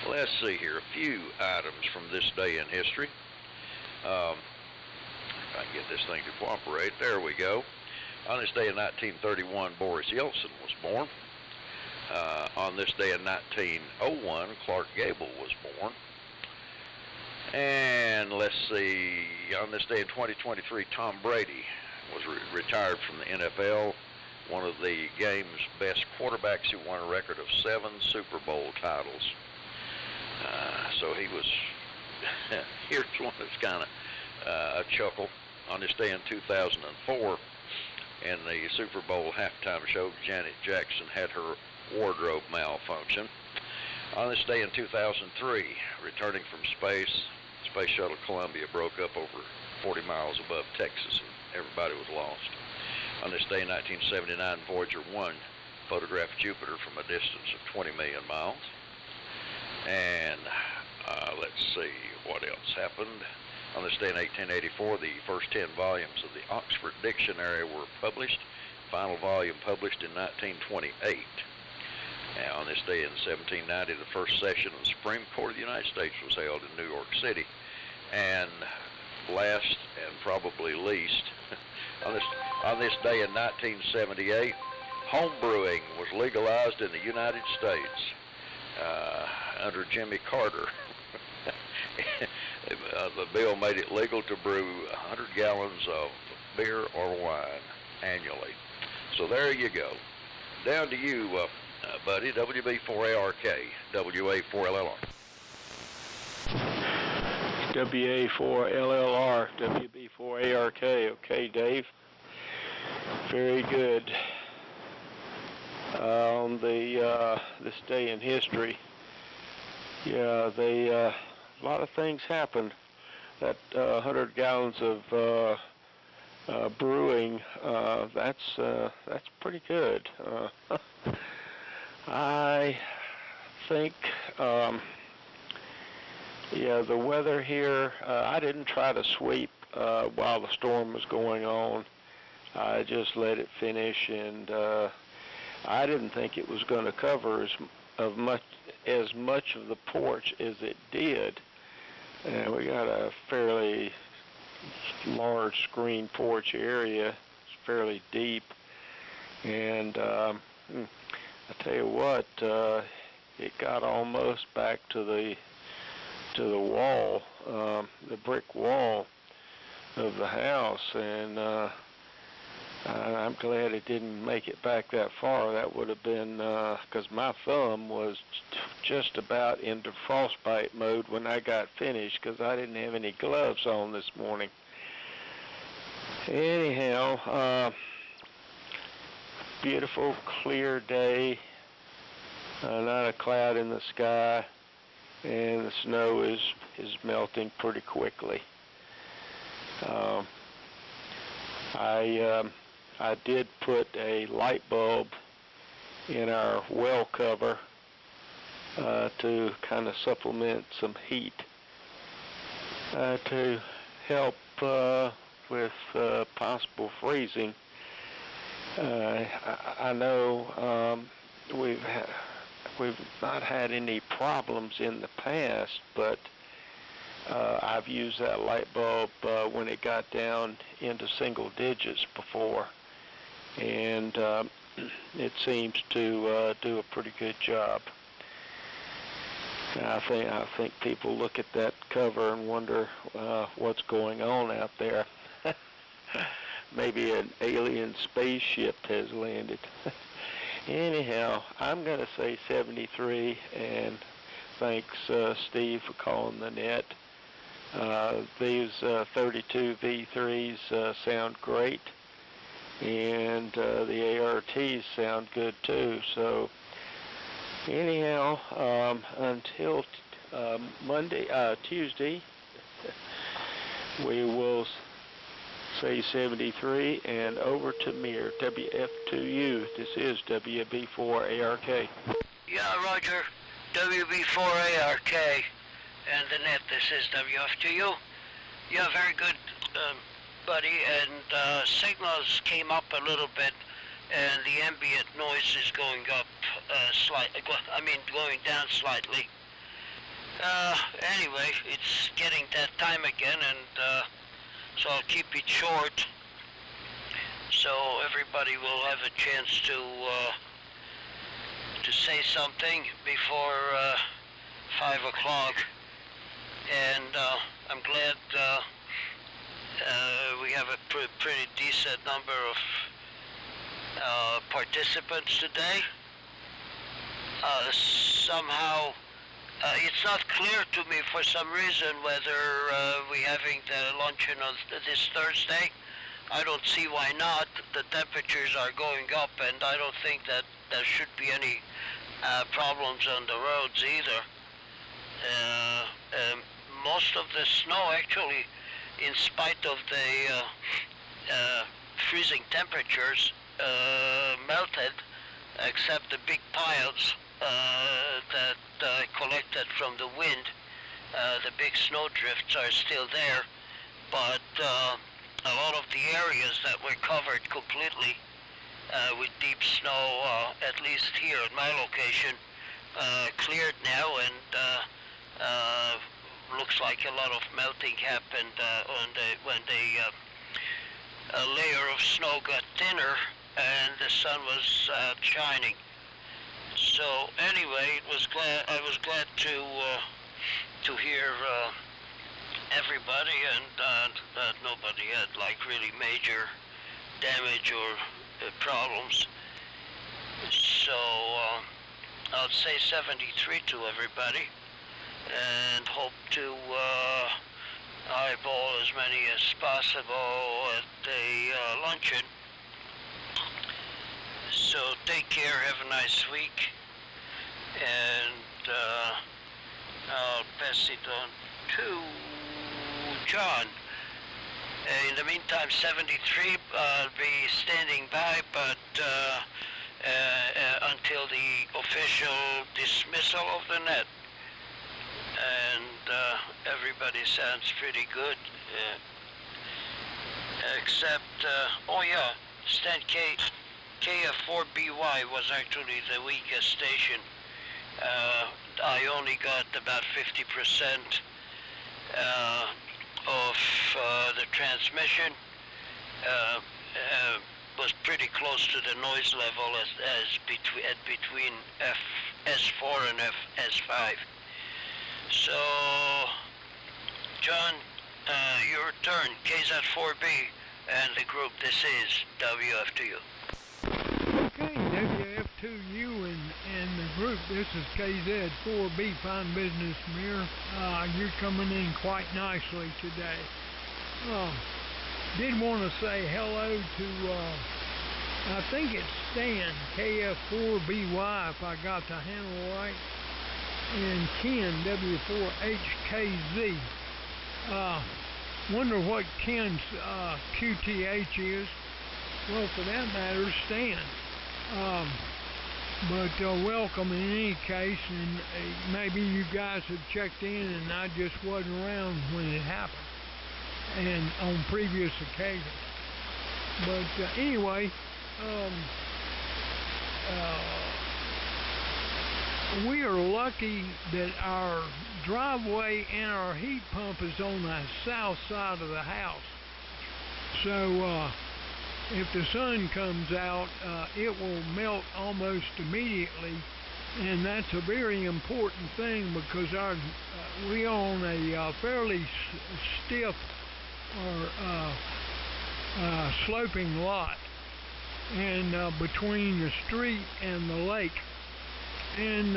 Let's see here, a few items from this day in history. If I can get this thing to cooperate, there we go. On this day in 1931, Boris Yeltsin was born. On this day in 1901, Clark Gable was born. And let's see, on this day in 2023, Tom Brady was retired from the NFL, one of the game's best quarterbacks who won a record of 7 Super Bowl titles. So he was, here's one that's kind of a chuckle. On this day in 2004, in the Super Bowl halftime show, Janet Jackson had her wardrobe malfunction. On this day in 2003, returning from space, Space Shuttle Columbia broke up over 40 miles above Texas, and everybody was lost. On this day in 1979, Voyager 1 photographed Jupiter from a distance of 20 million miles. And let's see what else happened. On this day in 1884, the first 10 volumes of the Oxford Dictionary were published. Final volume published in 1928. And on this day in 1790, the first session of the Supreme Court of the United States was held in New York City. And last and probably least, on this day in 1978, home brewing was legalized in the United States under Jimmy Carter. The bill made it legal to brew 100 gallons of beer or wine annually. So there you go. Down to you, buddy. WB4ARK, WA4LLR. WA4LLR, WB4ARK. Okay, Dave. Very good. On this day in history, yeah, a lot of things happened. That 100 gallons of brewing, that's pretty good. I think Yeah, the weather here, I didn't try to sweep while the storm was going on. I just let it finish, and I didn't think it was going to cover as much of the porch as it did. And we got a fairly large screen porch area. It's fairly deep, and I tell you what, it got almost back to the wall, the brick wall of the house, and I'm glad it didn't make it back that far. That would have been, because my thumb was just about into frostbite mode when I got finished, because I didn't have any gloves on this morning. Anyhow, beautiful, clear day, not a cloud in the sky, and the snow is melting pretty quickly. I did put a light bulb in our well cover to kind of supplement some heat to help with possible freezing. I know we've not had any problems in the past, but I've used that light bulb when it got down into single digits before, and it seems to do a pretty good job. I think people look at that cover and wonder what's going on out there. Maybe an alien spaceship has landed. Anyhow, I'm going to say 73, and thanks, Steve, for calling the net. These 32 V3s sound great, and the ARTs sound good too. So anyhow, until Tuesday, we will say 73, and over to Mir, WF2U. This is WB4ARK. Yeah, Roger, WB4ARK. And the net, this is WF2U. Yeah, very good, buddy. And signals came up a little bit, and the ambient noise is going up going down slightly. Anyway, it's getting that time again, and so I'll keep it short, so everybody will have a chance to say something before 5 o'clock. And I'm glad we have a pretty decent number of participants today. Somehow, it's not clear to me for some reason whether we're having the luncheon on this Thursday. I don't see why not. The temperatures are going up, and I don't think that there should be any problems on the roads either. Most of the snow, actually, in spite of the freezing temperatures, melted, except the big piles that collected from the wind. The big snow drifts are still there, but a lot of the areas that were covered completely with deep snow, at least here at my location, cleared now, and looks like a lot of melting happened when a layer of snow got thinner and the sun was shining. So anyway, I was glad to hear everybody, and that nobody had like really major damage or problems. So I'll say 73 to everybody, and hope to eyeball as many as possible at the luncheon. So take care, have a nice week, and I'll pass it on to John. In the meantime, 73, I'll be standing by, but until the official dismissal of the net. And everybody sounds pretty good. Except, oh yeah, Stan KF4BY was actually the weakest station. I only got about 50% of the transmission. Was pretty close to the noise level as between S4 and S5. So, John, your turn, KZ4B and the group. This is WF2U. Okay, WF2U and the group. This is KZ4B, fine business, Mir. You're coming in quite nicely today. Did want to say hello to, I think it's Stan, KF4BY, if I got the handle right, and Ken, W4HKZ. Wonder what Ken's QTH is. Well, for that matter, Stan. But welcome in any case, and maybe you guys have checked in and I just wasn't around when it happened, and on previous occasions. But anyway, we are lucky that our driveway and our heat pump is on the south side of the house. So if the sun comes out, it will melt almost immediately, and that's a very important thing because we own a fairly stiff or sloping lot, and between the street and the lake, and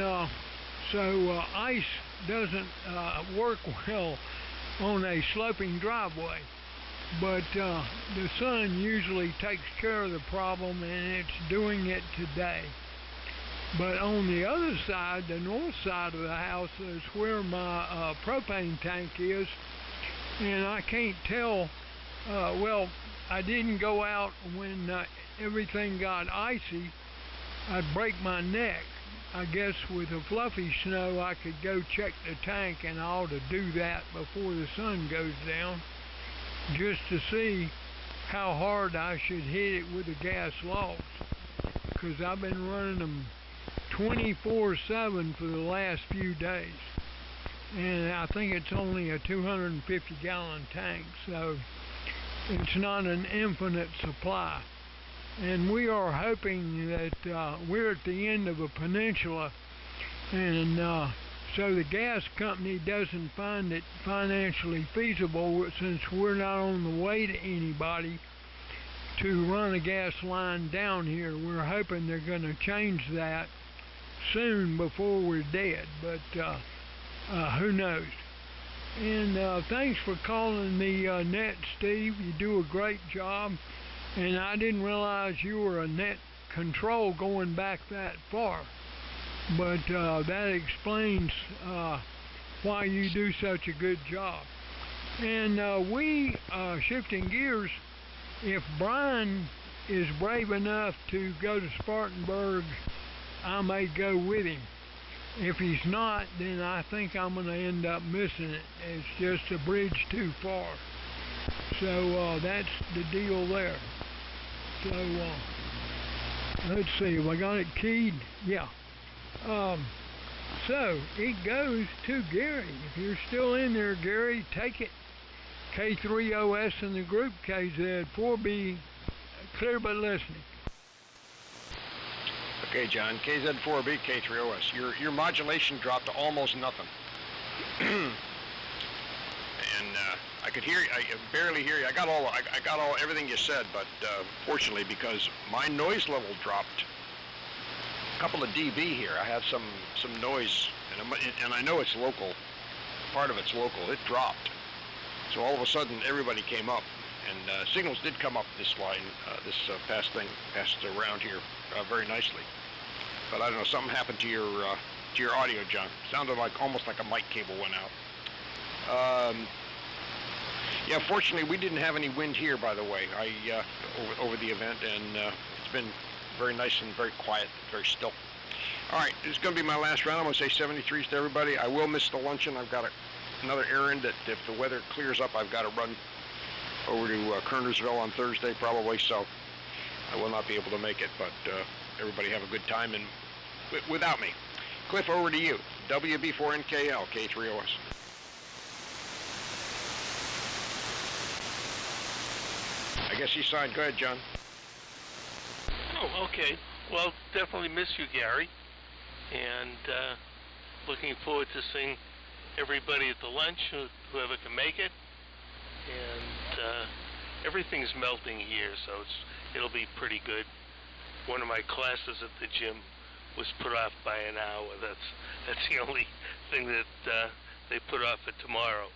so ice doesn't work well on a sloping driveway. But the sun usually takes care of the problem, and it's doing it today. But on the other side, the north side of the house, is where my propane tank is, and I can't tell, well, I didn't go out when everything got icy. I'd break my neck. I guess with the fluffy snow I could go check the tank, and I ought to do that before the sun goes down, just to see how hard I should hit it with the gas logs, because I've been running them 24/7 for the last few days, and I think it's only a 250-gallon tank, so it's not an infinite supply. And we are hoping that we're at the end of a peninsula, and so the gas company doesn't find it financially feasible, since we're not on the way to anybody, to run a gas line down here. We're hoping they're going to change that soon before we're dead, but who knows. And thanks for calling me Net, Steve. You do a great job, and I didn't realize you were a net control going back that far. But that explains why you do such a good job. And we, shifting gears, if Brian is brave enough to go to Spartanburg, I may go with him. If he's not, then I think I'm going to end up missing it. It's just a bridge too far. So that's the deal there. So let's see, have I got it keyed? Yeah. So it goes to Gary. If you're still in there, Gary, take it. K3OS in the group, KZ4B, clear but listening. Okay, John, KZ4B, K3OS. Your modulation dropped to almost nothing. And I could hear you, I barely hear you. I got everything you said, but fortunately, because my noise level dropped a couple of dB here, I have some noise, and I know it's local. Part of it's local. It dropped. So all of a sudden, everybody came up, and signals did come up this line, passed around here very nicely. But I don't know, something happened to your audio, John. Sounded like almost like a mic cable went out. Yeah, fortunately, we didn't have any wind here, by the way, over the event, and it's been very nice and very quiet, very still. All right, this is going to be my last round. I'm going to say 73s to everybody. I will miss the luncheon. I've got to another errand that if the weather clears up, I've got to run over to Kernersville on Thursday probably, so I will not be able to make it, but everybody have a good time and without me. Cliff, over to you. WB4NKL, K3OS. I guess you signed. Go ahead, John. Oh, okay. Well, definitely miss you, Gary. And looking forward to seeing everybody at the lunch, whoever can make it. And everything's melting here, so it'll be pretty good. One of my classes at the gym was put off by an hour. That's the only thing that they put off for tomorrow.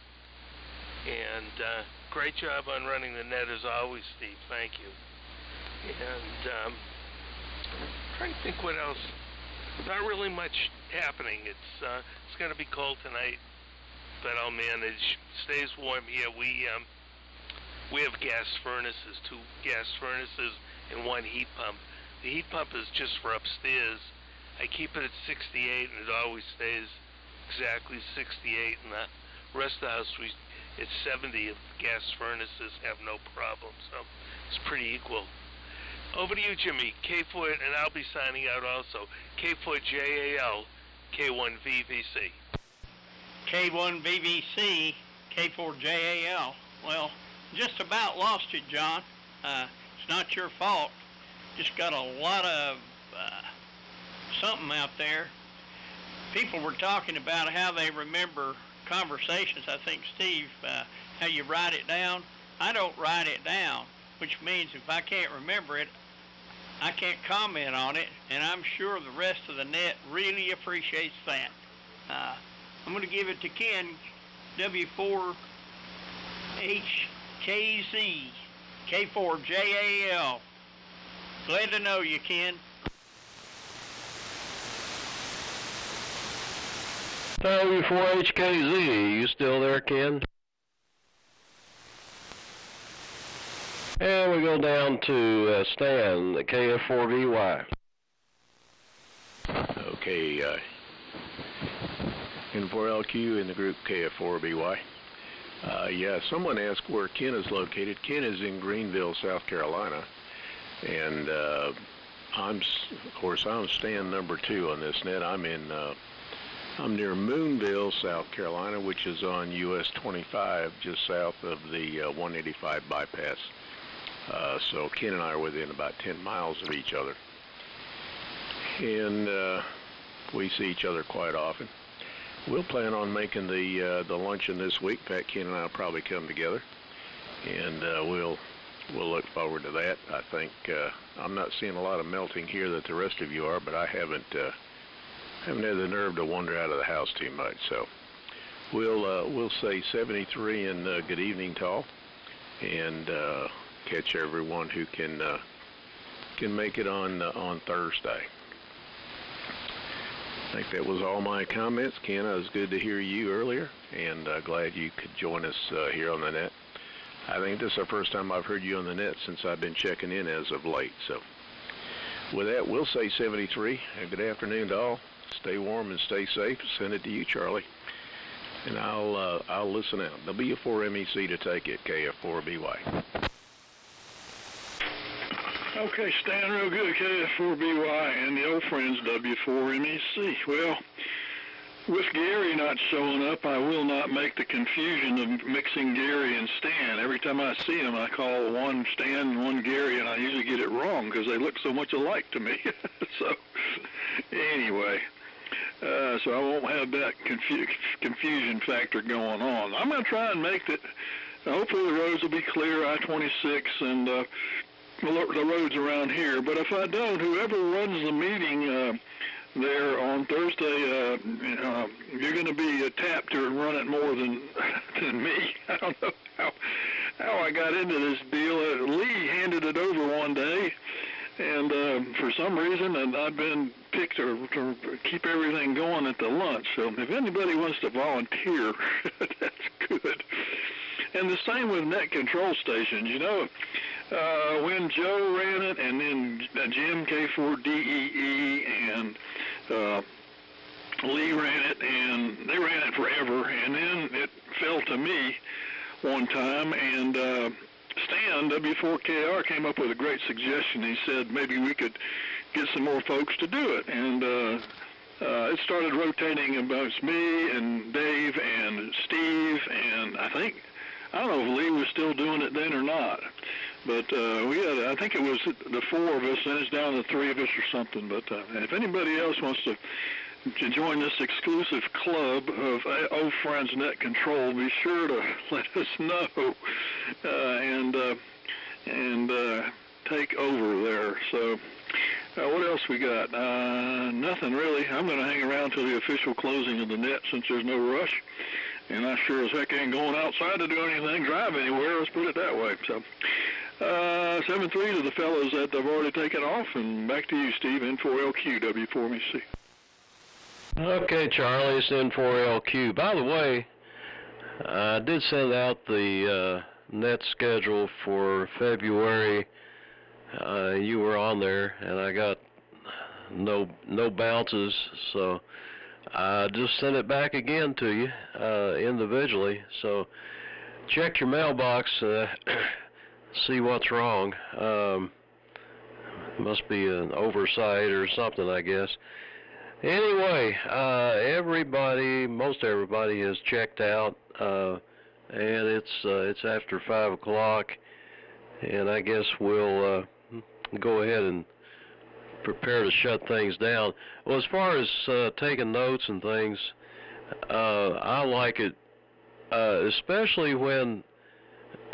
And great job on running the net as always, Steve. Thank you. And trying to think what else. Not really much happening. It's going to be cold tonight, but I'll manage. Stays warm here. We have gas furnaces, 2 gas furnaces and 1 heat pump. The heat pump is just for upstairs. I keep it at 68, and it always stays exactly 68. And the rest of the house, it's 70. If gas furnaces have no problem, so it's pretty equal. Over to you, Jimmy. K4, and I'll be signing out also. K4JAL, K1VVC. K1VVC, K4JAL. Well, just about lost it, John. It's not your fault. Just got a lot of something out there. People were talking about how they remember conversations. I think, Steve, how you write it down. I don't write it down, which means if I can't remember it, I can't comment on it, and I'm sure the rest of the net really appreciates that. I'm going to give it to Ken, W4HKZ, K4JAL. Glad to know you, Ken. W4HKZ, you still there, Ken? And we go down to Stan, the KF4VY. Okay, N4LQ in the group KF4BY. Yeah, someone asked where Ken is located. Ken is in Greenville, South Carolina. And I'm stand number 2 on this net. I'm near Moonville, South Carolina, which is on US 25, just south of the 185 bypass. So Ken and I are within about 10 miles of each other. And we see each other quite often. We'll plan on making the luncheon this week. In fact, Ken and I will probably come together, and we'll look forward to that. I think I'm not seeing a lot of melting here that the rest of you are, but I haven't had the nerve to wander out of the house too much. So we'll say 73 and good evening to all, and catch everyone who can make it on Thursday. I think that was all my comments. Ken, it was good to hear you earlier, and glad you could join us here on the net. I think this is the first time I've heard you on the net since I've been checking in as of late. So with that, we'll say 73. And good afternoon to all. Stay warm and stay safe. Send it to you, Charlie. And I'll listen out. W4MEC to take it, KF4BY. Okay, Stan, real good, KF4BY and the old friends, W4MEC. Well, with Gary not showing up, I will not make the confusion of mixing Gary and Stan. Every time I see him, I call one Stan and one Gary, and I usually get it wrong because they look so much alike to me. So, anyway, so I won't have that confusion factor going on. I'm going to try and make it. Hopefully the roads will be clear, I-26 and the roads around here. But if I don't, whoever runs the meeting there on Thursday, you're going to be tapped to run it more than me. I don't know how I got into this deal. Lee handed it over one day, and for some reason, I've been picked to keep everything going at the lunch. So if anybody wants to volunteer, that's good. And the same with net control stations. You know, when Joe ran it, and then Jim K4DEE, and Lee ran it, and they ran it forever, and then it fell to me one time, and Stan, W4KR, came up with a great suggestion. He said maybe we could get some more folks to do it, and it started rotating amongst me and Dave and Steve, and I don't know if Lee was still doing it then or not, but we had, I think it was the 4 of us, and it's down to 3 of us or something, but if anybody else wants to join this exclusive club of old friends net control, be sure to let us know and take over there. So what else we got? Nothing really. I'm going to hang around till the official closing of the net since there's no rush, and I sure as heck ain't going outside to do anything, drive anywhere, let's put it that way. So 7-3 to the fellows that have already taken off, and back to you, Steve, N4LQ, W4MEC. Okay, Charlie, it's N4LQ. By the way, I did send out the net schedule for February. You were on there, and I got no bounces, so I just sent it back again to you individually. So check your mailbox, see what's wrong. Must be an oversight or something, I guess. Anyway, most everybody has checked out, and it's after 5 o'clock, and I guess we'll go ahead and prepare to shut things down. Well, as far as taking notes and things, I like it, especially when,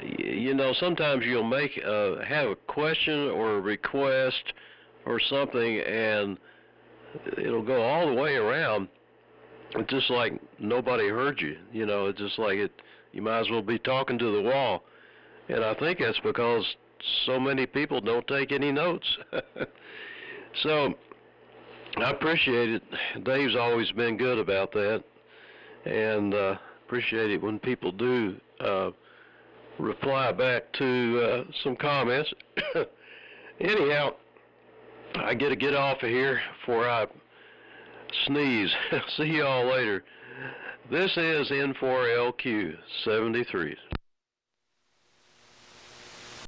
you know, sometimes you'll have a question or a request or something, and it'll go all the way around. It's just like nobody heard you. You know, it's just like you might as well be talking to the wall. And I think that's because so many people don't take any notes. So I appreciate it. Dave's always been good about that, and appreciate it when people do reply back to some comments. Anyhow, I get to get off of here before I sneeze. See y'all later. This is N4LQ 73.